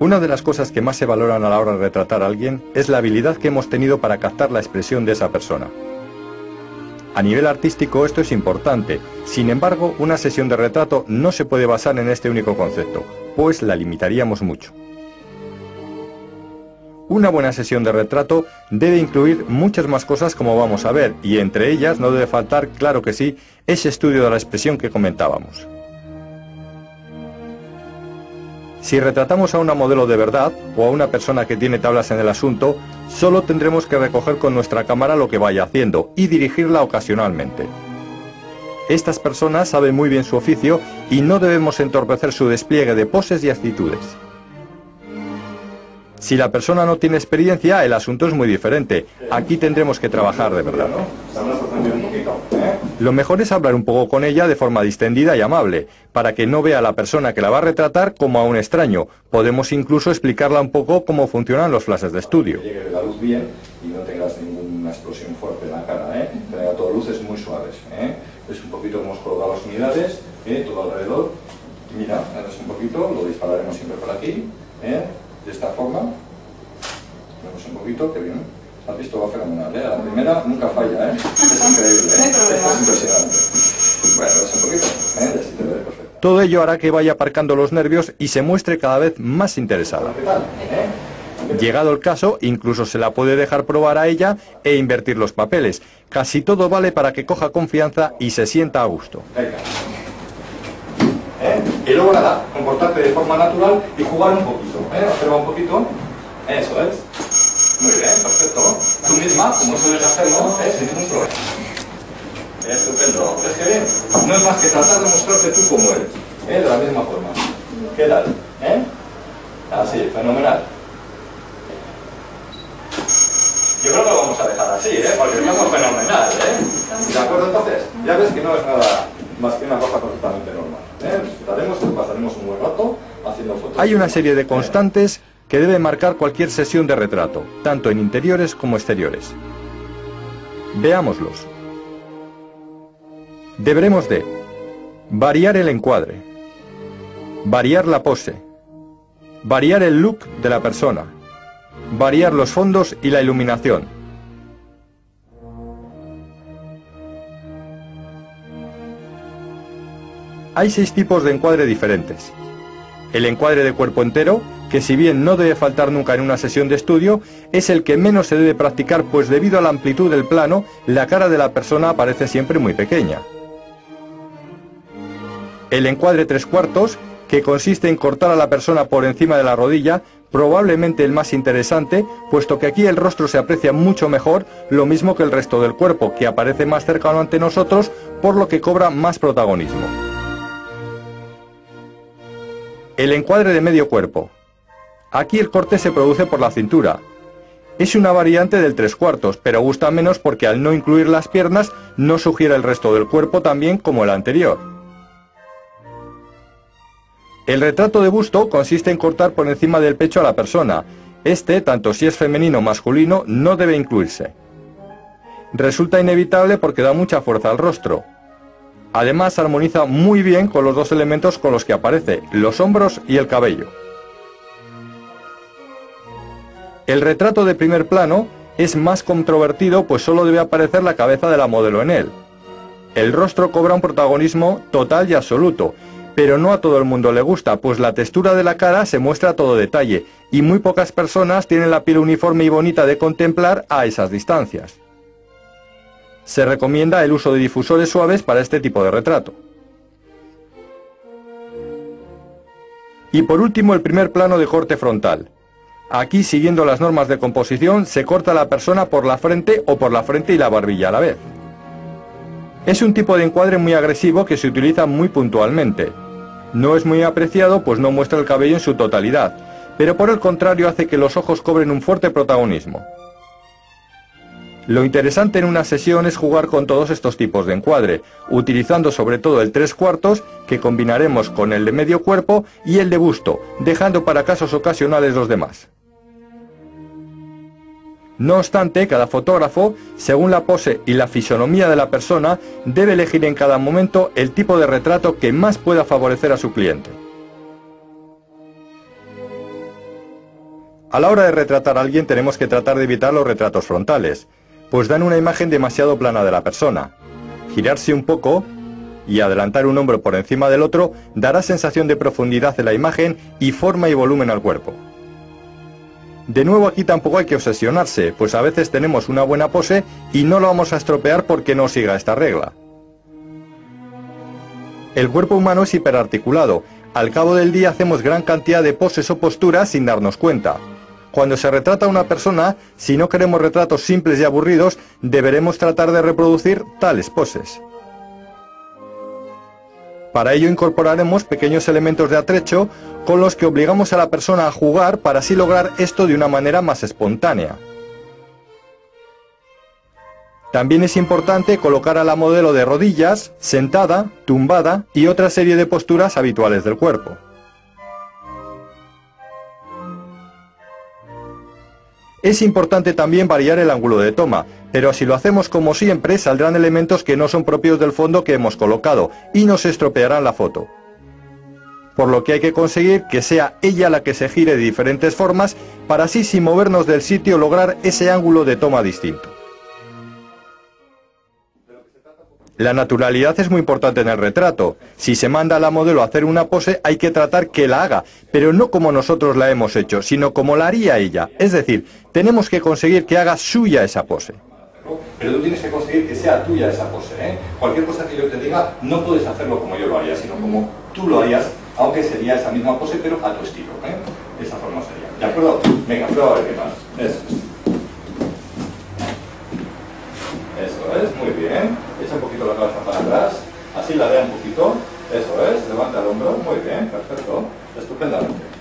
Una de las cosas que más se valoran a la hora de retratar a alguien es la habilidad que hemos tenido para captar la expresión de esa persona. A nivel artístico esto es importante, sin embargo, una sesión de retrato no se puede basar en este único concepto, pues la limitaríamos mucho. Una buena sesión de retrato debe incluir muchas más cosas como vamos a ver, y entre ellas no debe faltar, claro que sí, ese estudio de la expresión que comentábamos. Si retratamos a una modelo de verdad, o a una persona que tiene tablas en el asunto, solo tendremos que recoger con nuestra cámara lo que vaya haciendo, y dirigirla ocasionalmente. Estas personas saben muy bien su oficio, y no debemos entorpecer su despliegue de poses y actitudes. Si la persona no tiene experiencia, el asunto es muy diferente. Aquí tendremos que trabajar de verdad. Lo mejor es hablar un poco con ella de forma distendida y amable, para que no vea a la persona que la va a retratar como a un extraño. Podemos incluso explicarla un poco cómo funcionan los flashes de estudio. Que llegue la luz bien y no tengas ninguna explosión fuerte en la cara, que tenga todas luces muy suaves. Es un poquito como hemos colocado las unidades, todo alrededor. Mira, es un poquito, lo dispararemos siempre por aquí, de esta forma. Vemos un poquito, que bien. Has visto, va fenomenal, La primera nunca falla, Es increíble, Es impresionante. Bueno, es un poquito, Y así te ve perfecto. Todo ello hará que vaya aparcando los nervios y se muestre cada vez más interesada. ¿Qué tal? Llegado el caso, incluso se la puede dejar probar a ella e invertir los papeles. Casi todo vale para que coja confianza y se sienta a gusto. Venga. Y luego nada, comportarte de forma natural y jugar un poquito, observa un poquito. Eso es. Muy bien, perfecto. Tú misma, como sueles hacerlo, sin ningún problema. Estupendo. ¿Ves que bien? No es más que tratar de mostrarte tú como eres, de la misma forma. ¿Qué tal? Así, fenomenal. Yo creo que lo vamos a dejar así, porque estamos fenomenal, ¿De acuerdo entonces? Ya ves que no es nada más que una cosa perfectamente normal, Disfrutaremos y pasaremos un buen rato haciendo fotos. Hay una serie de constantes que debe marcar cualquier sesión de retrato, tanto en interiores como exteriores. Veámoslos. Deberemos de variar el encuadre, variar la pose, variar el look de la persona, variar los fondos y la iluminación. Hay 6 tipos de encuadre diferentes. El encuadre de cuerpo entero, que si bien no debe faltar nunca en una sesión de estudio, es el que menos se debe practicar, pues debido a la amplitud del plano, la cara de la persona aparece siempre muy pequeña. El encuadre 3/4, que consiste en cortar a la persona por encima de la rodilla, probablemente el más interesante, puesto que aquí el rostro se aprecia mucho mejor, lo mismo que el resto del cuerpo, que aparece más cercano ante nosotros, por lo que cobra más protagonismo. El encuadre de medio cuerpo. Aquí el corte se produce por la cintura. Es una variante del 3/4, pero gusta menos porque al no incluir las piernas no sugiere el resto del cuerpo tan bien como el anterior. El retrato de busto consiste en cortar por encima del pecho a la persona. Este, tanto si es femenino o masculino, no debe incluirse. Resulta inevitable porque da mucha fuerza al rostro. Además, armoniza muy bien con los 2 elementos con los que aparece, los hombros y el cabello. El retrato de primer plano es más controvertido, pues solo debe aparecer la cabeza de la modelo en él. El rostro cobra un protagonismo total y absoluto, pero no a todo el mundo le gusta, pues la textura de la cara se muestra a todo detalle, y muy pocas personas tienen la piel uniforme y bonita de contemplar a esas distancias. Se recomienda el uso de difusores suaves para este tipo de retrato. Y por último, el primer plano de corte frontal. Aquí, siguiendo las normas de composición, se corta a la persona por la frente o por la frente y la barbilla a la vez. Es un tipo de encuadre muy agresivo que se utiliza muy puntualmente. No es muy apreciado, pues no muestra el cabello en su totalidad, pero por el contrario hace que los ojos cobren un fuerte protagonismo. Lo interesante en una sesión es jugar con todos estos tipos de encuadre, utilizando sobre todo el 3/4, que combinaremos con el de medio cuerpo, y el de busto, dejando para casos ocasionales los demás. No obstante, cada fotógrafo, según la pose y la fisonomía de la persona, debe elegir en cada momento el tipo de retrato que más pueda favorecer a su cliente. A la hora de retratar a alguien tenemos que tratar de evitar los retratos frontales, pues dan una imagen demasiado plana de la persona. Girarse un poco y adelantar un hombro por encima del otro dará sensación de profundidad en la imagen y forma y volumen al cuerpo. De nuevo, aquí tampoco hay que obsesionarse, pues a veces tenemos una buena pose y no la vamos a estropear porque no siga esta regla. El cuerpo humano es hiperarticulado. Al cabo del día hacemos gran cantidad de poses o posturas sin darnos cuenta. Cuando se retrata a una persona, si no queremos retratos simples y aburridos, deberemos tratar de reproducir tales poses. Para ello incorporaremos pequeños elementos de atrecho con los que obligamos a la persona a jugar para así lograr esto de una manera más espontánea. También es importante colocar a la modelo de rodillas, sentada, tumbada y otra serie de posturas habituales del cuerpo. Es importante también variar el ángulo de toma, pero si lo hacemos como siempre saldrán elementos que no son propios del fondo que hemos colocado y nos estropearán la foto. Por lo que hay que conseguir que sea ella la que se gire de diferentes formas para así sin movernos del sitio lograr ese ángulo de toma distinto. La naturalidad es muy importante en el retrato. Si se manda a la modelo a hacer una pose, hay que tratar que la haga, pero no como nosotros la hemos hecho, sino como la haría ella. Es decir, tenemos que conseguir que haga suya esa pose. Pero tú tienes que conseguir que sea tuya esa pose, ¿eh? Cualquier cosa que yo te diga, no puedes hacerlo como yo lo haría, sino como tú lo harías, aunque sería esa misma pose, pero a tu estilo, ¿eh? Esa forma sería. ¿De acuerdo? Venga, prueba a ver qué más. Eso es, muy bien. Echa un poquito la cabeza para atrás, así la vea un poquito. Eso es, levanta el hombro, muy bien, perfecto, estupendamente.